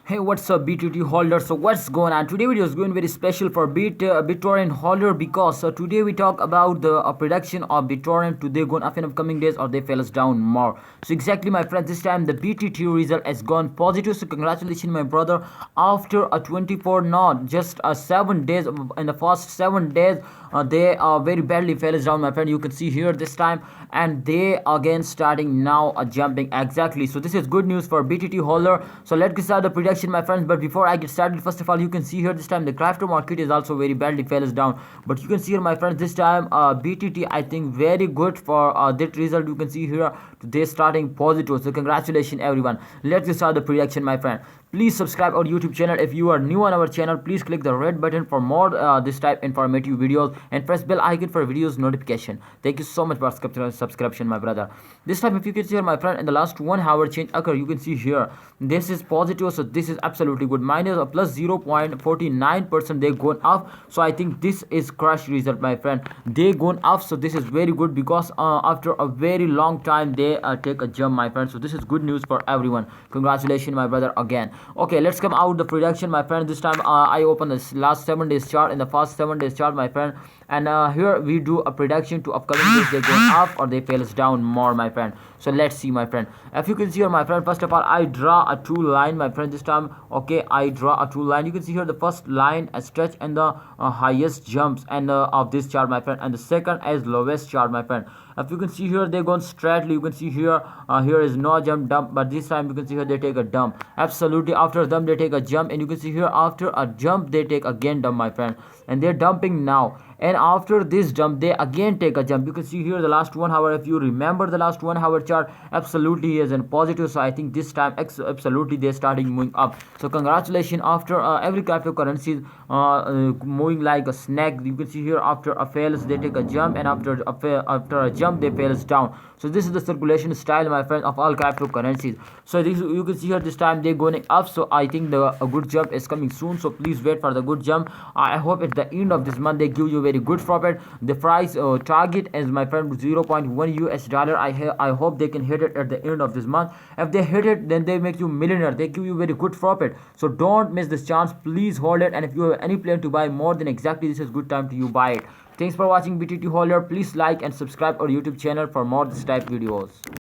Hey, what's up, BTT holder? So what's going on? Today video is going very special for Bittorrent holder because today we talk about the production of Bittorrent. Today going up in upcoming days or they fell us down more. So exactly, my friends, this time the BTT result has gone positive. So congratulations, my brother. After a 24, not just 7 days, in the first 7 days, they very badly fell us down, my friend. You can see here this time, and they again starting now jumping exactly. So this is good news for BTT holder. So let's get start the prediction, my friends. But before I get started, first of all, you can see here this time the crypto market is also very badly fell us down. But you can see here, my friends, this time BTT I think very good for that result. You can see here they starting positive. So congratulations, everyone. Let's get start the prediction, my friend. Please subscribe our YouTube channel. If you are new on our channel, please click the red button for more this type informative videos and press bell icon for videos notification. Thank you so much for subscription, my brother. This time, if you can see here, my friend, in the last 1 hour change occur, you can see here this is positive. So this is absolutely good. Minus a plus 0.49% they gone up. So I think this is crush result, my friend. They gone up. So this is very good because after a very long time they take a jump, my friend. So this is good news for everyone. Congratulations, my brother, again. Okay, let's come out the prediction, my friend. This time I open the last 7 days chart in the first 7 days chart, my friend, and here we do a prediction to upcoming days. They go up or they fails down more, my friend. So let's see, my friend. If you can see here, my friend, first of all I draw a true line, my friend, this time. Okay, I draw a true line. You can see here the first line a stretch and the highest jumps and of this chart, my friend, and the second as lowest chart, my friend. If you can see here they gone straightly. You can see here here is no jump dump, but this time you can see here they take a dump. Absolutely, after them they take a jump, and you can see here after a jump they take again dump, my friend, and they're dumping now. And after this jump they again take a jump. You can see here the last 1 hour. If you remember the last 1 hour chart, absolutely is in positive. So I think this time absolutely they're starting moving up. So congratulations, after every cryptocurrency moving like a snake. You can see here after a fails they take a jump, and after a jump they fails down. So this is the circulation style, my friend, of all cryptocurrencies. So this, you can see here this time they're going up. So I think a good jump is coming soon. So please wait for the good jump. I hope at the end of this month they give you very good profit. The price target is, my friend, 0.1 US dollar. I hope they can hit it at the end of this month. If they hit it, then they make you millionaire. They give you very good profit. So don't miss this chance. Please hold it. And if you have any plan to buy more, then exactly this is good time to you buy it. Thanks for watching, BTT holder. Please like and subscribe our YouTube channel for more this type videos.